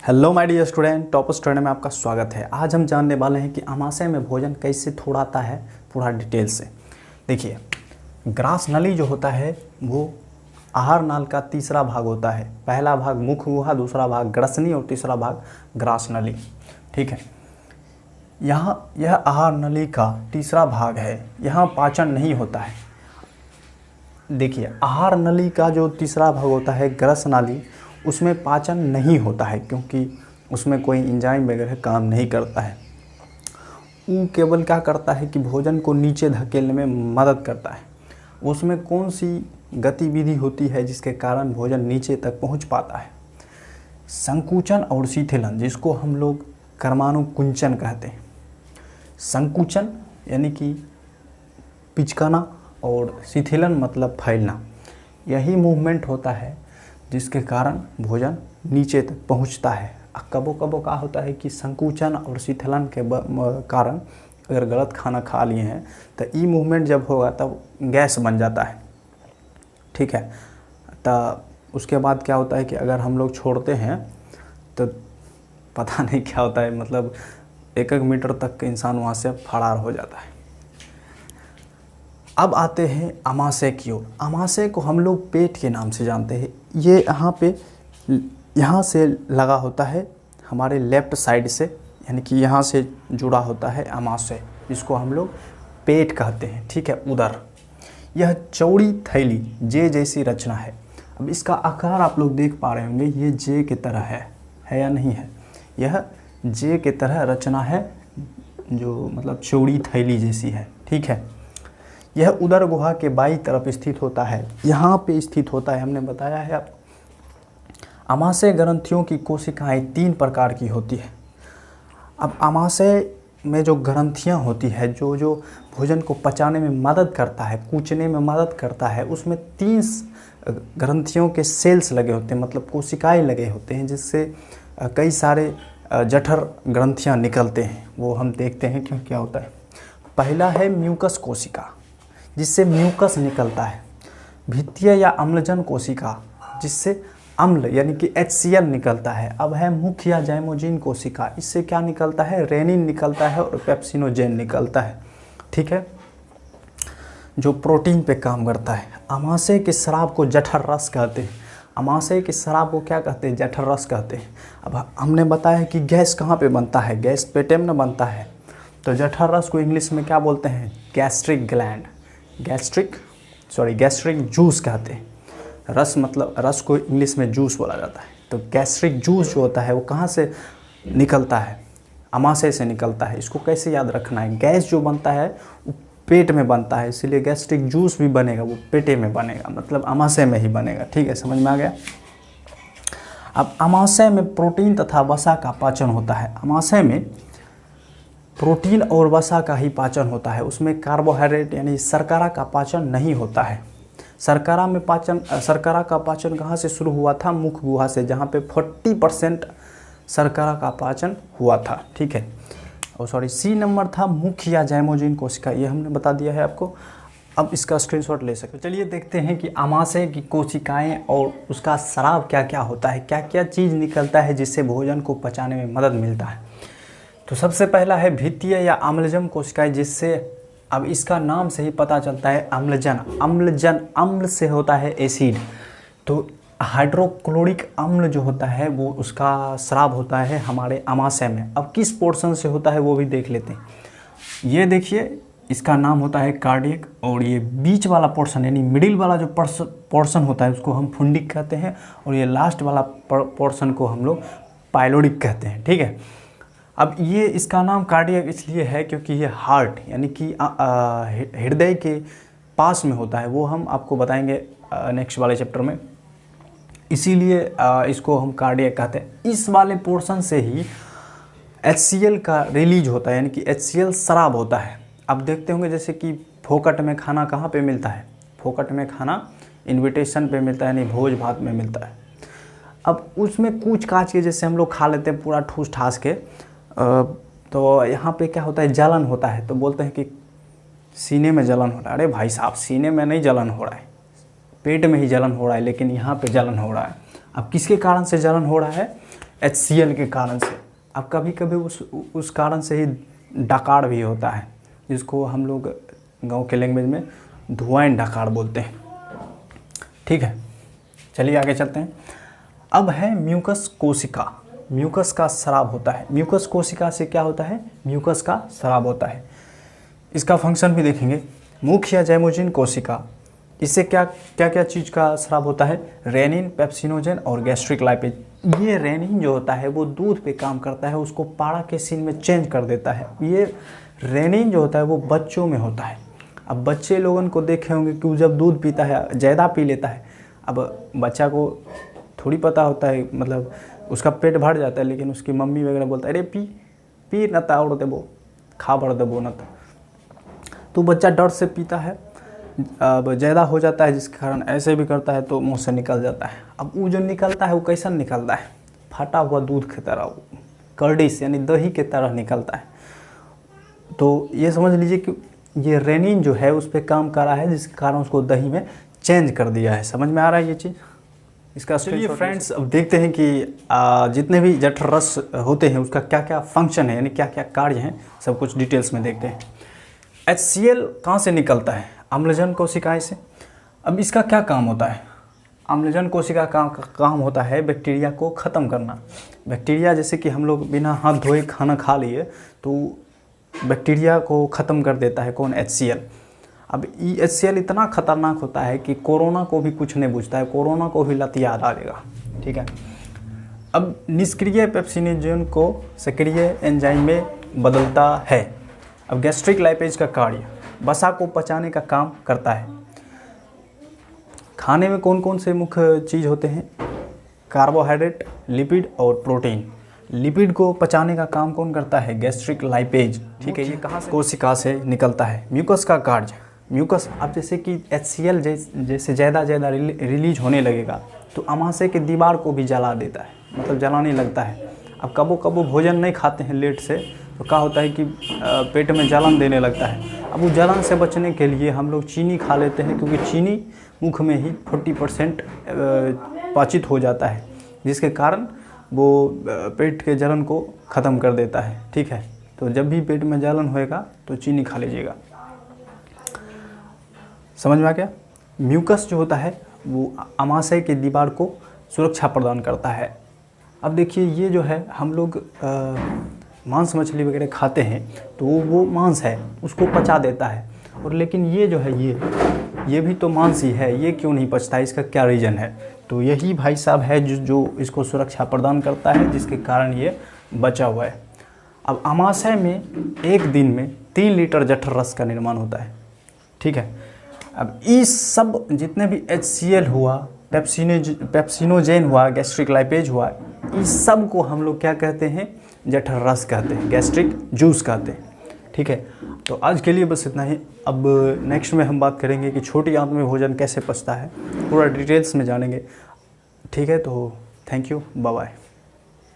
Hello my dear student, top student में आपका स्वागत है। आज हम जानने वाले हैं कि अमाशय में भोजन कैसे थोड़ाता है, पूरा डिटेल से। देखिए, ग्रास नली जो होता है वो आहार नाल का तीसरा भाग होता है। पहला भाग मुख गुहा, दूसरा भाग ग्रसनी और तीसरा भाग ग्रास नली। ठीक है, यहाँ यह आहार नली का तीसरा भाग है। यहाँ पाचन नहीं होता है। देखिए, आहार नली का जो तीसरा भाग होता है ग्रस नाली, उसमें पाचन नहीं होता है क्योंकि उसमें कोई एंजाइम वगैरह काम नहीं करता है। वो केवल क्या करता है कि भोजन को नीचे धकेलने में मदद करता है। उसमें कौन सी गतिविधि होती है जिसके कारण भोजन नीचे तक पहुंच पाता है? संकुचन और शिथिलन, जिसको हम लोग कर्मानुकुंचन कहते हैं। संकुचन यानी कि पिचकाना और शिथिलन मतलब फैलना। यही मूवमेंट होता है जिसके कारण भोजन नीचे तक पहुंचता है। कबो कबो का होता है कि संकुचन और शिथिलन के कारण अगर गलत खाना खा लिए हैं तो ई मूवमेंट जब होगा तब गैस बन जाता है। ठीक है, तो उसके बाद क्या होता है कि अगर हम लोग छोड़ते हैं तो पता नहीं क्या होता है, मतलब 1-1 मीटर तक के इंसान वहाँ से फरार हो जाता है। अब आते हैं अमाशय की ओर। अमाशय को हम लोग पेट के नाम से जानते हैं। ये यहाँ से लगा होता है हमारे लेफ़्ट साइड से, यानी कि यहाँ से जुड़ा होता है अमाशय, जिसको हम लोग पेट कहते हैं। ठीक है, उदर। यह चौड़ी थैली जे जैसी रचना है। अब इसका आकार आप लोग देख पा रहे होंगे, ये जे की तरह है या नहीं है? यह जे की तरह रचना है, जो मतलब चौड़ी थैली जैसी है। ठीक है, यह उदर गुहा के बाईं तरफ स्थित होता है। यहाँ पे स्थित होता है, हमने बताया है आपको। अमाशय ग्रंथियों की कोशिकाएं 3 प्रकार की होती है। अब अमाशय में जो ग्रंथियाँ होती है, जो भोजन को पचाने में मदद करता है, कूचने में मदद करता है, उसमें 3 ग्रंथियों के सेल्स लगे होते हैं, मतलब कोशिकाएं लगे होते हैं, जिससे कई सारे जठर ग्रंथियाँ निकलते हैं। वो हम देखते हैं क्यों क्या होता है। पहला है म्यूकस कोशिका, जिससे म्यूकस निकलता है। भित्तीय या अम्लजन कोशिका, जिससे अम्ल यानी कि HCl निकलता है। अब है मुख्य या जाइमोजिन कोशिका, इससे क्या निकलता है? रेनिन निकलता है और पेप्सिनोजेन निकलता है। ठीक है, जो प्रोटीन पे काम करता है। अमाशय के शराब को जठर रस कहते हैं। अमाशय के शराब को क्या कहते हैं? जठर रस कहते हैं। अब हमने बताया कि गैस कहाँ पे बनता है? गैस पेट में बनता है। तो जठर रस को इंग्लिश में क्या बोलते हैं? गैस्ट्रिक ग्लैंड, गैस्ट्रिक जूस कहते हैं। रस मतलब रस को इंग्लिश में जूस बोला जाता है। तो गैस्ट्रिक जूस जो होता है वो कहाँ से निकलता है? अमाशय से निकलता है। इसको कैसे याद रखना है? गैस जो बनता है वो पेट में बनता है, इसलिए गैस्ट्रिक जूस भी बनेगा वो पेटे में बनेगा, मतलब अमाशय में ही बनेगा। ठीक है, समझ में आ गया? अब अमाशय में प्रोटीन तथा वसा का पाचन होता है। अमाशय में प्रोटीन और वसा का ही पाचन होता है। उसमें कार्बोहाइड्रेट यानी शर्करा का पाचन नहीं होता है। शर्करा का पाचन कहाँ से शुरू हुआ था? मुख गुहा से, जहाँ पे 40% शर्करा का पाचन हुआ था। ठीक है, और सी नंबर था मुख्य या जाइमोजिन कोशिका, ये हमने बता दिया है आपको। अब इसका स्क्रीनशॉट ले सकते हो। चलिए देखते हैं कि अमाशय की कोशिकाएं और उसका स्राव क्या क्या होता है, क्या क्या चीज़ निकलता है जिससे भोजन को पचाने में मदद मिलता है। तो सबसे पहला है भित्तीय या अम्लजन कोशिकाएं, जिससे अब इसका नाम से ही पता चलता है अम्लजन। अम्ल से होता है एसिड। तो हाइड्रोक्लोरिक अम्ल जो होता है वो उसका स्राव होता है हमारे अमाशय में। अब किस पोर्शन से होता है वो भी देख लेते हैं। ये देखिए, इसका नाम होता है कार्डियक, और ये बीच वाला पोर्शन यानी मिडिल वाला जो पोर्शन होता है उसको हम फुंडिक कहते हैं, और ये लास्ट वाला पोर्शन को हम लोग पाइलोडिक कहते हैं। ठीक है, अब ये इसका नाम कार्डियक इसलिए है क्योंकि ये हार्ट यानी कि हृदय के पास में होता है। वो हम आपको बताएंगे नेक्स्ट वाले चैप्टर में, इसीलिए इसको हम कार्डियक कहते हैं। इस वाले पोर्शन से ही HCl का रिलीज होता है, यानी कि HCl शराब होता है। अब देखते होंगे जैसे कि फोकट में खाना कहाँ पे मिलता है? फोकट में खाना इनविटेशन पे मिलता है, यानी भोज भात में मिलता है। अब उसमें कूच काच के जैसे हम लोग खा लेते हैं पूरा ठूस ठास के, तो यहाँ पे क्या होता है? जलन होता है। तो बोलते हैं कि सीने में जलन हो रहा है। अरे भाई साहब, सीने में नहीं जलन हो रहा है, पेट में ही जलन हो रहा है, लेकिन यहाँ पे जलन हो रहा है। अब किसके कारण से जलन हो रहा है? HCl के कारण से। अब कभी कभी उस कारण से ही डकार भी होता है, जिसको हम लोग गांव के लैंग्वेज में धुआं डकार बोलते हैं। ठीक है, चलिए आगे चलते हैं। अब है म्यूकस कोशिका। म्यूकस का स्राव होता है। म्यूकस कोशिका से क्या होता है? म्यूकस का स्राव होता है। इसका फंक्शन भी देखेंगे। मुख्य या जैमोजिन कोशिका, इससे क्या क्या चीज़ का स्राव होता है? रेनिन, पेप्सिनोजेन और गैस्ट्रिक लाइपेज। ये रेनिन जो होता है वो दूध पे काम करता है, उसको पारा केसिन में चेंज कर देता है। ये रेनिन जो होता है वो बच्चों में होता है। अब बच्चे लोगों को देखे होंगे कि वो जब दूध पीता है ज़्यादा पी लेता है। अब बच्चा को थोड़ी पता होता है, मतलब उसका पेट भर जाता है, लेकिन उसकी मम्मी वगैरह बोलता है अरे पी न ता और देबो, खा भर देबो न तो बच्चा डर से पीता है। अब ज़्यादा हो जाता है जिसके कारण ऐसे भी करता है तो मुंह से निकल जाता है। अब वो जो निकलता है वो कैसा निकलता है? फटा हुआ दूध की तरह, कर्डिश यानी दही के तरह निकलता है। तो ये समझ लीजिए कि ये रेनिन जो है उस पर काम कर रहा है, जिसके कारण उसको दही में चेंज कर दिया है। समझ में आ रहा है ये चीज़? इसका चलिए फ्रेंड्स, अब देखते हैं कि जितने भी जठर रस होते हैं उसका क्या क्या फंक्शन है, यानी क्या क्या कार्य हैं, सब कुछ डिटेल्स में देखते हैं। HCl कहाँ से निकलता है? अम्लजन कोशिकाएं से। अब इसका क्या काम होता है? अम्लजन कोशिका का काम होता है बैक्टीरिया को ख़त्म करना। बैक्टीरिया जैसे कि हम लोग बिना हाथ धोए खाना खा लिए तो बैक्टीरिया को ख़त्म कर देता है कौन? HCl। अब HCl इतना खतरनाक होता है कि कोरोना को भी कुछ नहीं पूछता है, कोरोना को भी लत याद आ जाएगा। ठीक है। अब निष्क्रिय पेप्सिनोजेन को सक्रिय एंजाइम में बदलता है। अब गैस्ट्रिक लाइपेज का कार्य वसा को पचाने का काम करता है। खाने में कौन कौन से मुख्य चीज़ होते हैं? कार्बोहाइड्रेट, लिपिड और प्रोटीन। लिपिड को पचाने का काम कौन करता है? Gastric lipase. ठीक है, ये कहाँ से? कोशिका से निकलता है। म्यूकस का कार्य, म्यूकस अब जैसे कि HCl जैसे ज़्यादा रिलीज होने लगेगा तो अमाशय की दीवार को भी जला देता है, मतलब जलाने लगता है। अब कबो कबो भोजन नहीं खाते हैं लेट से तो क्या होता है कि पेट में जलन देने लगता है। अब वो जलन से बचने के लिए हम लोग चीनी खा लेते हैं, क्योंकि चीनी मुख में ही 40% पाचित हो जाता है, जिसके कारण वो पेट के जलन को ख़त्म कर देता है। ठीक है, तो जब भी पेट में जलन होएगा तो चीनी खा लीजिएगा। समझ में आ गया? म्यूकस जो होता है वो अमाशय की दीवार को सुरक्षा प्रदान करता है। अब देखिए, ये जो है हम लोग मांस मछली वगैरह खाते हैं तो वो मांस है, उसको पचा देता है। और लेकिन ये जो है ये भी तो मांस ही है, ये क्यों नहीं पचता? इसका क्या रीज़न है? तो यही भाई साहब है जो इसको सुरक्षा प्रदान करता है, जिसके कारण ये बचा हुआ है। अब अमाशय में एक दिन में 3 लीटर जठर रस का निर्माण होता है। ठीक है। अब इस सब जितने भी HCl हुआ, पेप्सिनोजेन हुआ, गैस्ट्रिक लाइपेज हुआ, इस सब को हम लोग क्या कहते हैं? जठर रस कहते हैं, गैस्ट्रिक जूस कहते हैं। ठीक है, तो आज के लिए बस इतना ही। अब नेक्स्ट में हम बात करेंगे कि छोटी आंत में भोजन कैसे पचता है, पूरा डिटेल्स में जानेंगे। ठीक है, तो थैंक यू, बाय बाय।